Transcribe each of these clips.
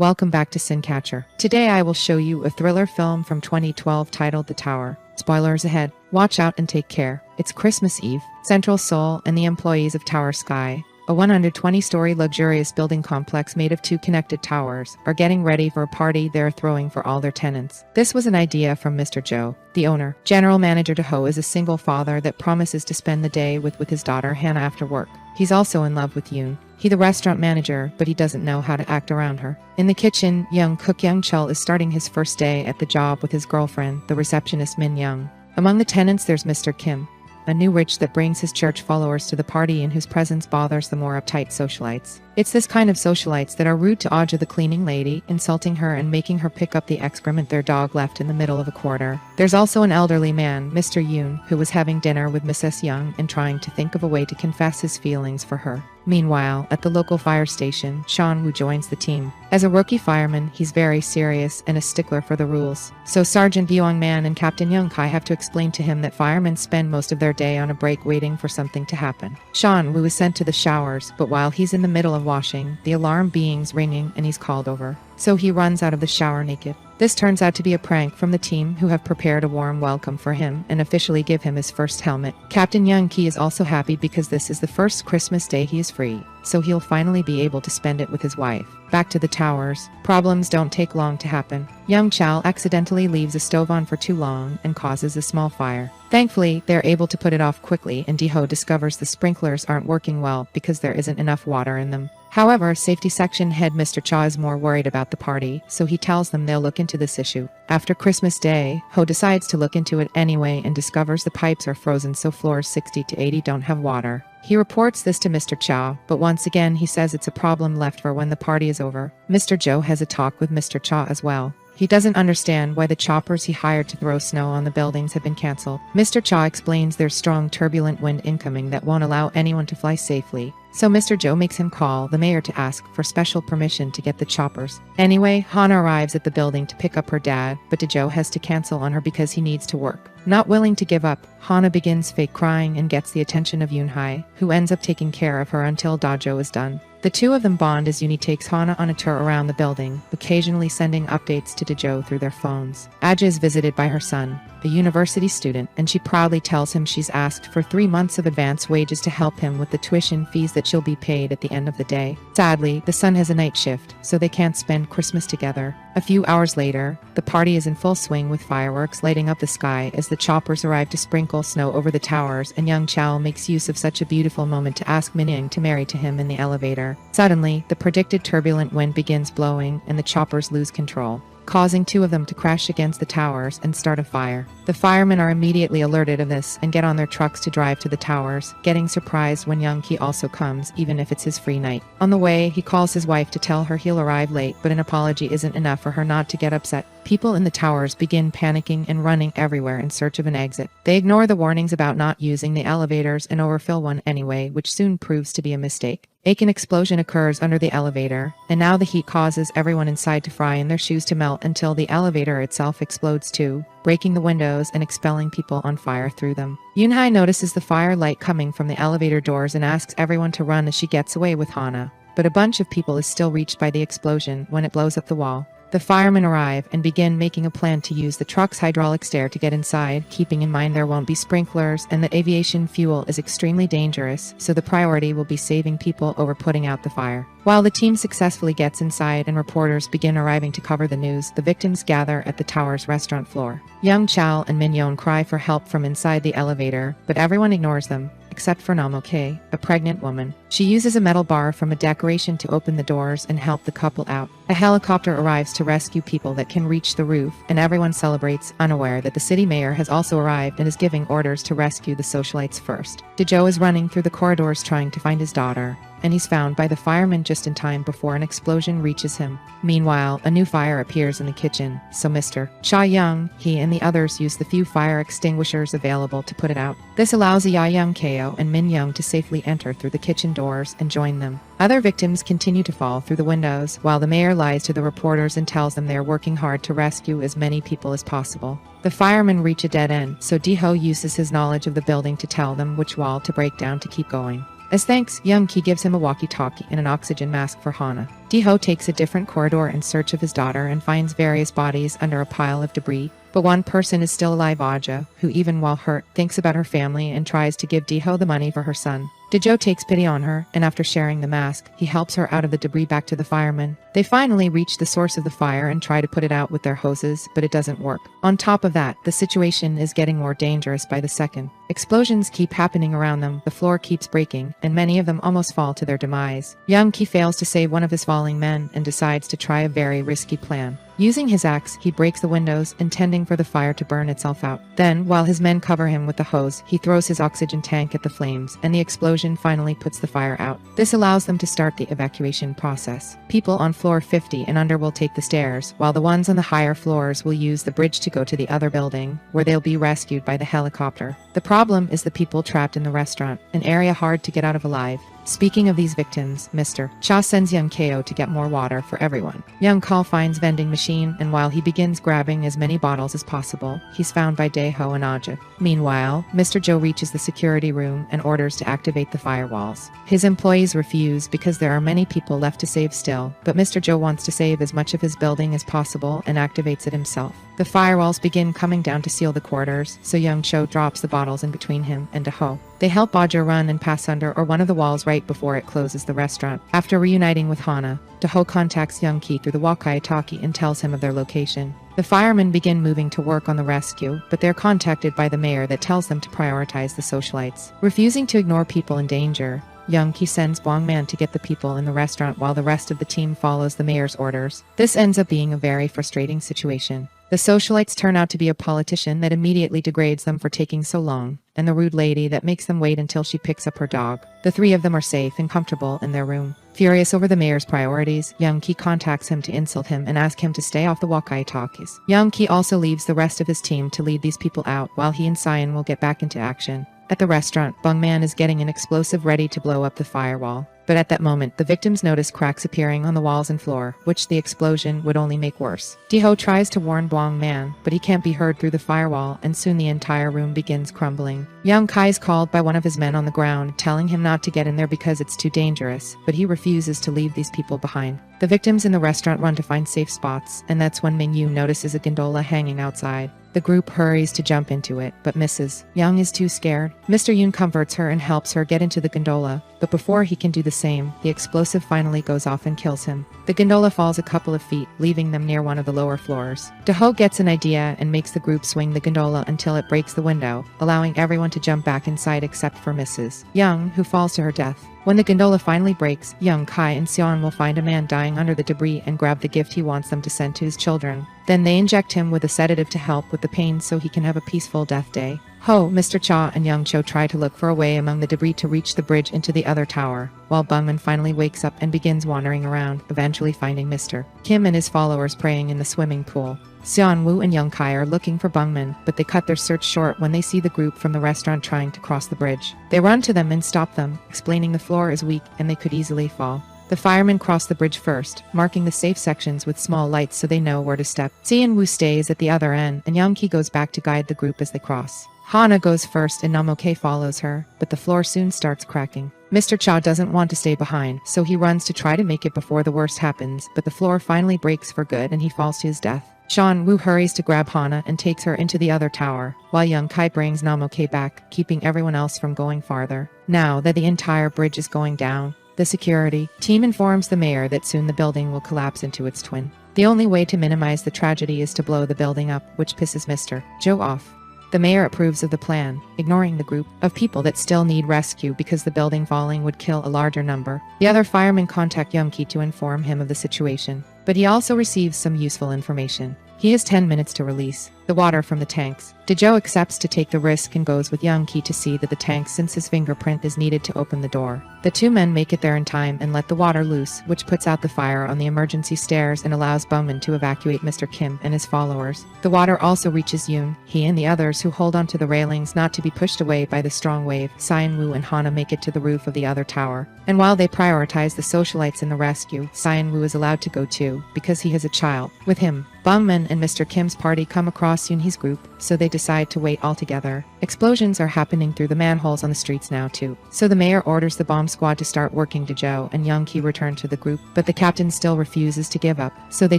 Welcome back to Cine. Today I will show you a thriller film from 2012 titled The Tower. Spoilers ahead. Watch out and take care. It's Christmas Eve. Central Seoul and the employees of Tower Sky, a 120-story luxurious building complex made of two connected towers, are getting ready for a party they're throwing for all their tenants. This was an idea from Mr. Jo, the owner. General Manager Do is a single father that promises to spend the day with his daughter Hannah after work. He's also in love with Yoon. He's the restaurant manager, but he doesn't know how to act around her. In the kitchen, young cook Young Chul is starting his first day at the job with his girlfriend, the receptionist Min Young. Among the tenants there's Mr. Kim, a new witch that brings his church followers to the party and whose presence bothers the more uptight socialites. It's this kind of socialites that are rude to Aja the cleaning lady, insulting her and making her pick up the excrement their dog left in the middle of a quarter. There's also an elderly man, Mr. Yoon, who was having dinner with Mrs. Young and trying to think of a way to confess his feelings for her. Meanwhile, at the local fire station, Sean Woo joins the team. As a rookie fireman, he's very serious and a stickler for the rules. So Sergeant Byung Man and Captain Young Kai have to explain to him that firemen spend most of their day on a break waiting for something to happen. Sean Woo is sent to the showers, but while he's in the middle of washing, the alarm being's ringing and he's called over. So he runs out of the shower naked. This turns out to be a prank from the team, who have prepared a warm welcome for him and officially give him his first helmet. Captain Young Ki is also happy because this is the first Christmas day he is free, so he'll finally be able to spend it with his wife. Back to the towers. Problems don't take long to happen. Young Chal accidentally leaves a stove on for too long and causes a small fire. Thankfully, they're able to put it off quickly, and Diho discovers the sprinklers aren't working well because there isn't enough water in them. However, safety section head Mr. Cha is more worried about the party, so he tells them they'll look into this issue. After Christmas Day, Ho decides to look into it anyway and discovers the pipes are frozen, so floors 60 to 80 don't have water. He reports this to Mr. Chow, but once again he says it's a problem left for when the party is over. Mr. Jo has a talk with Mr. Cha as well. He doesn't understand why the choppers he hired to throw snow on the buildings have been cancelled. Mr. Cha explains there's strong turbulent wind incoming that won't allow anyone to fly safely. So Mr. Jo makes him call the mayor to ask for special permission to get the choppers. Anyway, Hana arrives at the building to pick up her dad, but Jo has to cancel on her because he needs to work. Not willing to give up, Hana begins fake crying and gets the attention of Yoon-hai, who ends up taking care of her until Dajo is done. The two of them bond as Yoon takes Hana on a tour around the building, occasionally sending updates to Dajo through their phones. Aja is visited by her son, a university student, and she proudly tells him she's asked for 3 months of advance wages to help him with the tuition fees that she'll be paid at the end of the day. Sadly, the son has a night shift, so they can't spend Christmas together. A few hours later, the party is in full swing with fireworks lighting up the sky as the choppers arrive to sprinkle snow over the towers, and Young Chao makes use of such a beautiful moment to ask Min-young to marry to him in the elevator. Suddenly, the predicted turbulent wind begins blowing and the choppers lose control, causing two of them to crash against the towers and start a fire. The firemen are immediately alerted of this and get on their trucks to drive to the towers, getting surprised when Young Ki also comes, even if it's his free night. On the way, he calls his wife to tell her he'll arrive late, but an apology isn't enough for her not to get upset. People in the towers begin panicking and running everywhere in search of an exit. They ignore the warnings about not using the elevators and overfill one anyway, which soon proves to be a mistake. An explosion occurs under the elevator, and now the heat causes everyone inside to fry and their shoes to melt until the elevator itself explodes too, breaking the windows and expelling people on fire through them. Yoon-hai notices the fire light coming from the elevator doors and asks everyone to run as she gets away with Hana, but a bunch of people is still reached by the explosion when it blows up the wall. The firemen arrive and begin making a plan to use the truck's hydraulic stair to get inside, keeping in mind there won't be sprinklers and that aviation fuel is extremely dangerous, so the priority will be saving people over putting out the fire. While the team successfully gets inside and reporters begin arriving to cover the news, the victims gather at the tower's restaurant floor. Young Chal and Min-young cry for help from inside the elevator, but everyone ignores them, except for Nam-ok, a pregnant woman. She uses a metal bar from a decoration to open the doors and help the couple out. A helicopter arrives to rescue people that can reach the roof, and everyone celebrates, unaware that the city mayor has also arrived and is giving orders to rescue the socialites first. Dajo is running through the corridors trying to find his daughter, and he's found by the firemen just in time before an explosion reaches him. Meanwhile, a new fire appears in the kitchen, so Mr. Cha Young, he and the others use the few fire extinguishers available to put it out. This allows Ya Young Ko and Min Young to safely enter through the kitchen doors and join them. Other victims continue to fall through the windows, while the mayor lies to the reporters and tells them they're working hard to rescue as many people as possible. The firemen reach a dead end, so Diho uses his knowledge of the building to tell them which wall to break down to keep going. As thanks, Young Ki gives him a walkie-talkie and an oxygen mask for Hana. Di-ho takes a different corridor in search of his daughter and finds various bodies under a pile of debris. But one person is still alive, Aja, who even while hurt, thinks about her family and tries to give Di-ho the money for her son. Di-jo takes pity on her, and after sharing the mask, he helps her out of the debris back to the firemen. They finally reach the source of the fire and try to put it out with their hoses, but it doesn't work. On top of that, the situation is getting more dangerous by the second. Explosions keep happening around them, the floor keeps breaking, and many of them almost fall to their demise. Young Ki fails to save one of his falling men and decides to try a very risky plan. Using his axe, he breaks the windows, intending for the fire to burn itself out. Then, while his men cover him with the hose, he throws his oxygen tank at the flames, and the explosion finally puts the fire out. This allows them to start the evacuation process. People on floor 50 and under will take the stairs, while the ones on the higher floors will use the bridge to go to the other building, where they'll be rescued by the helicopter. The problem is the people trapped in the restaurant, an area hard to get out of alive. Speaking of these victims, Mr. Cha sends young Ko to get more water for everyone. Young Ko finds vending machine, and while he begins grabbing as many bottles as possible, he's found by Dae-ho and Aja. Meanwhile, Mr. Jo reaches the security room and orders to activate the firewalls. His employees refuse because there are many people left to save still, but Mr. Jo wants to save as much of his building as possible and activates it himself. The firewalls begin coming down to seal the quarters, so young Cho drops the bottles in between him and Dae-ho. They help Aja run and pass under or one of the walls right before it closes the restaurant. After reuniting with Hana, Dae-ho contacts Young Ki through the walkie-talkie and tells him of their location. The firemen begin moving to work on the rescue, but they're contacted by the mayor that tells them to prioritize the socialites. Refusing to ignore people in danger, Young Ki sends Bong Man to get the people in the restaurant while the rest of the team follows the mayor's orders. This ends up being a very frustrating situation. The socialites turn out to be a politician that immediately degrades them for taking so long, and the rude lady that makes them wait until she picks up her dog. The three of them are safe and comfortable in their room. Furious over the mayor's priorities, Young Ki contacts him to insult him and ask him to stay off the walkie-talkies. Young Ki also leaves the rest of his team to lead these people out while he and Cyan will get back into action. At the restaurant, Bung Man is getting an explosive ready to blow up the firewall. But at that moment, the victims notice cracks appearing on the walls and floor, which the explosion would only make worse. Di-ho tries to warn Bong Man, but he can't be heard through the firewall, and soon the entire room begins crumbling. Young Kai is called by one of his men on the ground, telling him not to get in there because it's too dangerous, but he refuses to leave these people behind. The victims in the restaurant run to find safe spots, and that's when Ming Yu notices a gondola hanging outside. The group hurries to jump into it, but misses. Young is too scared. Mr. Yoon comforts her and helps her get into the gondola, but before he can do the same, the explosive finally goes off and kills him. The gondola falls a couple of feet, leaving them near one of the lower floors. Dae-ho gets an idea and makes the group swing the gondola until it breaks the window, allowing everyone to jump back inside except for Mrs. Young, who falls to her death. When the gondola finally breaks, Young Kai and Seon will find a man dying under the debris and grab the gift he wants them to send to his children. Then they inject him with a sedative to help with the pain so he can have a peaceful death day. Ho, Mr. Cha, and Young Cho try to look for a way among the debris to reach the bridge into the other tower, while Bungman finally wakes up and begins wandering around, eventually finding Mr. Kim and his followers praying in the swimming pool. Seon Woo and Young Kai are looking for Bungman, but they cut their search short when they see the group from the restaurant trying to cross the bridge. They run to them and stop them, explaining the floor is weak and they could easily fall. The firemen cross the bridge first, marking the safe sections with small lights so they know where to step. Seon Woo stays at the other end, and Young Ki goes back to guide the group as they cross. Hana goes first and Namoke follows her, but the floor soon starts cracking. Mr. Cha doesn't want to stay behind, so he runs to try to make it before the worst happens, but the floor finally breaks for good and he falls to his death. Sean Woo hurries to grab Hana and takes her into the other tower, while Young Kai brings Namoke back, keeping everyone else from going farther. Now that the entire bridge is going down, the security team informs the mayor that soon the building will collapse into its twin. The only way to minimize the tragedy is to blow the building up, which pisses Mr. Joe off. The mayor approves of the plan, ignoring the group of people that still need rescue because the building falling would kill a larger number. The other firemen contact Young Ki to inform him of the situation, but he also receives some useful information. He has 10 minutes to release the water from the tanks. Dae-jo accepts to take the risk and goes with Young Ki to see that the tank since his fingerprint is needed to open the door. The two men make it there in time and let the water loose, which puts out the fire on the emergency stairs and allows Bowman to evacuate Mr. Kim and his followers. The water also reaches Yoon. He and the others who hold onto the railings not to be pushed away by the strong wave. Cyan Woo and Hana make it to the roof of the other tower. And while they prioritize the socialites in the rescue, Cyan Woo is allowed to go too. do, because he has a child. With him, Bungman and Mr. Kim's party come across Yoonhee's group, so they decide to wait all together. Explosions are happening through the manholes on the streets now too. So the mayor orders the bomb squad to start working. Jo and Young-ki return to the group, but the captain still refuses to give up, so they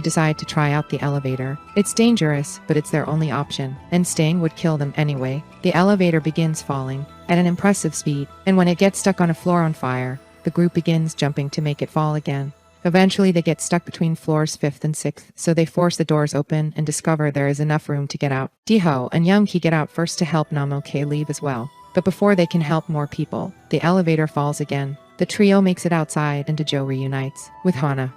decide to try out the elevator. It's dangerous, but it's their only option, and staying would kill them anyway. The elevator begins falling at an impressive speed, and when it gets stuck on a floor on fire, the group begins jumping to make it fall again. Eventually they get stuck between floors 5th and 6th, so they force the doors open and discover there is enough room to get out. Diho and Young-ki get out first to help Nam-ok leave as well. But before they can help more people, the elevator falls again. The trio makes it outside and Jo reunites with Hana.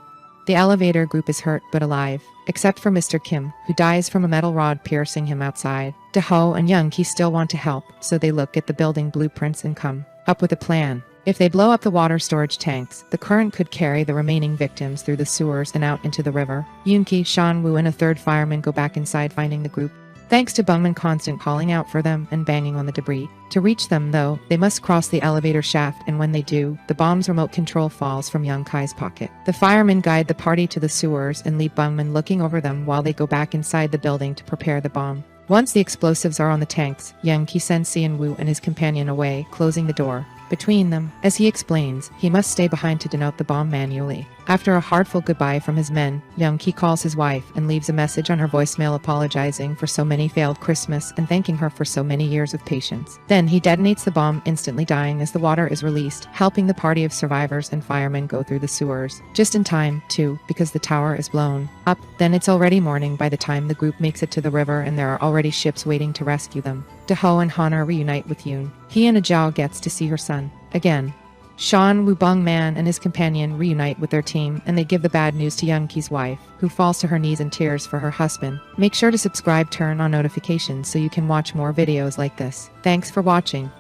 The elevator group is hurt but alive, except for Mr. Kim, who dies from a metal rod piercing him outside. Daho and Young-ki still want to help, so they look at the building blueprints and come up with a plan. If they blow up the water storage tanks, the current could carry the remaining victims through the sewers and out into the river. Yoon-ki, Shan-woo, and a third fireman go back inside finding the group, thanks to Bungman constant calling out for them and banging on the debris. To reach them, though, they must cross the elevator shaft, and when they do, the bomb's remote control falls from Young-kai's pocket. The firemen guide the party to the sewers and leave Bungman looking over them while they go back inside the building to prepare the bomb. Once the explosives are on the tanks, Young-ki sends Seon-woo and his companion away, closing the door between them. As he explains, he must stay behind to denote the bomb manually. After a heartful goodbye from his men, Young-ki calls his wife and leaves a message on her voicemail apologizing for so many failed Christmas and thanking her for so many years of patience. Then he detonates the bomb, instantly dying as the water is released, helping the party of survivors and firemen go through the sewers. Just in time, too, because the tower is blown up. Then it's already morning by the time the group makes it to the river, and there are already ships waiting to rescue them. Daho and Hana reunite with Yoon. He and Ajao gets to see her son again. Sean Woo-bung-man and his companion reunite with their team, and they give the bad news to Young-ki's wife, who falls to her knees in tears for her husband. Make sure to subscribe, turn on notifications so you can watch more videos like this. Thanks for watching.